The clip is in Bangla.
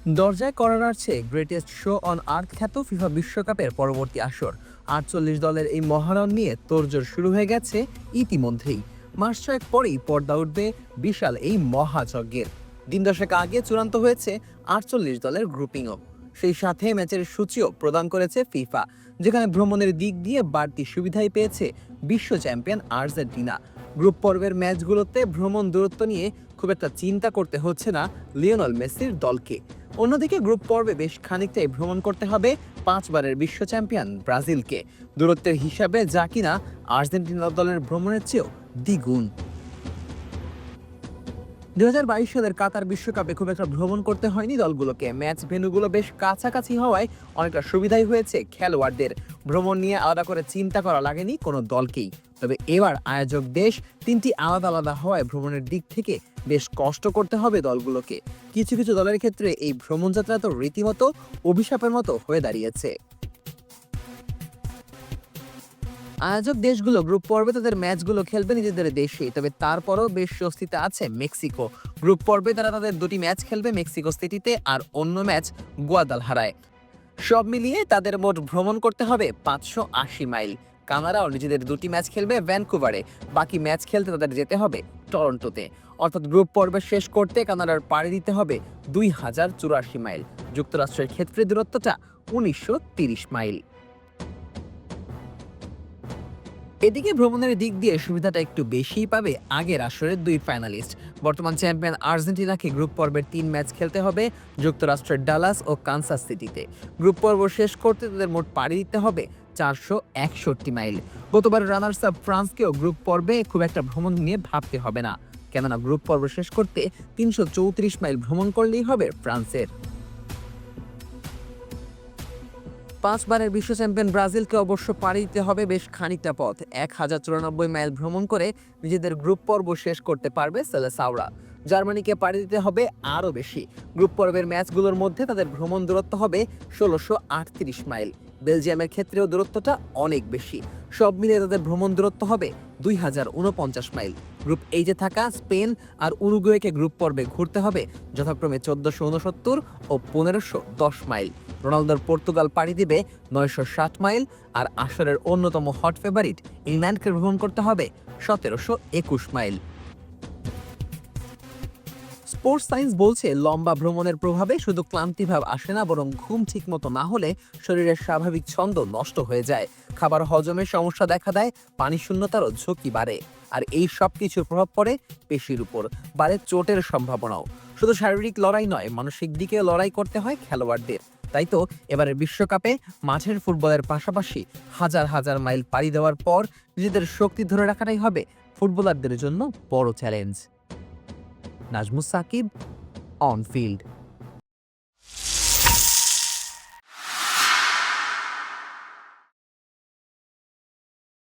দরজায় করা নাড়ছে গ্রেটেস্ট শো অন আর্থ খ্যাত ফিফা বিশ্বকাপের পরবর্তী আসর। ৪৮ দলের এই মহারণ নিয়ে তোড়জোড় শুরু হয়ে গেছে ইতিমধ্যেই। মাস ছয়েক পরেই পর্দা উঠবে বিশাল এই মহাযজ্ঞের। দিন দশেক আগে চূড়ান্ত হয়েছে ৪৮ দলের গ্রুপিংও। সেই সাথে ম্যাচের সূচিও প্রদান করেছে ফিফা, যেখানে ভ্রমণের দিক দিয়ে বাড়তি সুবিধাই পেয়েছে বিশ্ব চ্যাম্পিয়ন আর্জেন্টিনা। গ্রুপ পর্বের ম্যাচগুলোতে ভ্রমণ দূরত্ব নিয়ে খুব একটা চিন্তা করতে হচ্ছে না লিওনেল মেসির দলকে। অন্যদিকে গ্রুপ পর্বে বেশ খানিকটাই ভ্রমণ করতে হবে 5বারের বিশ্ব চ্যাম্পিয়ন ব্রাজিলকে, দূরত্বের হিসাবে যা কিনা আর্জেন্টিনা দলের ভ্রমণের চেয়েও দ্বিগুণ। 2022 সালের কাতার বিশ্বকাপে খুব একটা ভ্রমণ করতে হয়নি দলগুলোকে। ম্যাচ ভেন্যুগুলো বেশ কাছাকাছি হওয়ায় অনেকটা সুবিধাই হয়েছে খেলোয়াড়দের। ভ্রমণ নিয়ে আলাদা করে চিন্তা করা লাগেনি কোনো দলকেই। তবে এবার আয়োজক দেশ তিনটি আলাদা আলাদা হওয়ায় ভ্রমণের দিক থেকে বেশ কষ্ট করতে হবে দলগুলোকে। কিছু কিছু দলের ক্ষেত্রে এই ভ্রমণযাত্রা তো রীতিমতো অভিশাপের মতো হয়ে দাঁড়িয়েছে। আয়োজক দেশগুলো গ্রুপ পর্বে তাদের ম্যাচগুলো খেলবে নিজেদের দেশে, তবে তারপরও বেশ স্বস্তিতে আছে মেক্সিকো। গ্রুপ পর্বে তারা তাদের দুটি ম্যাচ খেলবে মেক্সিকো সিটিতে আর অন্য ম্যাচ গুয়াদালহারায়। সব মিলিয়ে তাদের মোট ভ্রমণ করতে হবে 580 মাইল। কানাডাও নিজেদের দুটি ম্যাচ খেলবে ভ্যানকুভারে, বাকি ম্যাচ খেলতে তাদের যেতে হবে টরন্টোতে। অর্থাৎ গ্রুপ পর্বে শেষ করতে কানাডার পাড়ি দিতে হবে 2084 মাইল। যুক্তরাষ্ট্রের ক্ষেত্রে দূরত্বটা 1930 মাইল। এদিকে ভ্রমণের দিক দিয়ে সুবিধাটা একটু বেশিই পাবে আগের আসরের দুই ফাইনালিস্ট। বর্তমান চ্যাম্পিয়ন আর্জেন্টিনাকে গ্রুপ পর্বের 3 ম্যাচ খেলতে হবে যুক্তরাষ্ট্রের ডালাস ও কানসাস সিটিতে। গ্রুপ পর্ব শেষ করতে তাদের মোট পাড়ি দিতে হবে 461 মাইল। গতবার রানার্স আপ ফ্রান্সকেও গ্রুপ পর্বে খুব একটা ভ্রমণ নিয়ে ভাবতে হবে না, কেননা গ্রুপ পর্ব শেষ করতে 334 মাইল ভ্রমণ করলেই হবে ফ্রান্সের। 5বারের বিশ্ব চ্যাম্পিয়ন ব্রাজিলকে অবশ্য পাড়ি দিতে হবে বেশ খানিকটা পথ। 1094 মাইল ভ্রমণ করে নিজেদের গ্রুপ পর্ব শেষ করতে পারবে সেলেসাওরা। জার্মানিকে পাড়ি দিতে হবে আরও বেশি। গ্রুপ পর্বের ম্যাচগুলোর মধ্যে তাদের ভ্রমণ দূরত্ব হবে 1638 মাইল। বেলজিয়ামের ক্ষেত্রেও দূরত্বটা অনেক বেশি। সব মিলিয়ে তাদের ভ্রমণ দূরত্ব হবে 2049 মাইল। গ্রুপ এইচে থাকা স্পেন আর উরুগুয়েকে গ্রুপ পর্বে ঘুরতে হবে যথাক্রমে 1469 ও 1510 মাইল। রোনালদোর পর্তুগাল পাড়ি দিবে 960 মাইল। আর আসরের অন্যতম হট ফেভারিট ইংল্যান্ডকে ভ্রমণ করতে হবে 1721 মাইল। স্পোর্টস সায়েন্স বলছে লম্বা ভ্রমণের প্রভাবে শুধু ক্লান্তিভাব আসে না, বরং ঘুম ঠিকমতো না হলে শরীরের স্বাভাবিক ছন্দ নষ্ট হয়ে যায়, খাবার হজমের সমস্যা দেখা দেয়, পানি শূন্যতারও ঝুঁকি বাড়ে। আর এই সব কিছুর প্রভাব পড়ে পেশির উপর, বাড়ে চোটের সম্ভাবনাও। শুধু শারীরিক লড়াই নয়, মানসিক দিকে লড়াই করতে হয় খেলোয়াড়দের। তাই তো এবারের বিশ্বকাপে মাঠের ফুটবলের পাশাপাশি হাজার হাজার মাইল পাড়ি দেওয়ার পর নিজেদের শক্তি ধরে রাখাটাই হবে ফুটবলারদের জন্য বড় challenge. Nazmus Sakib, on field.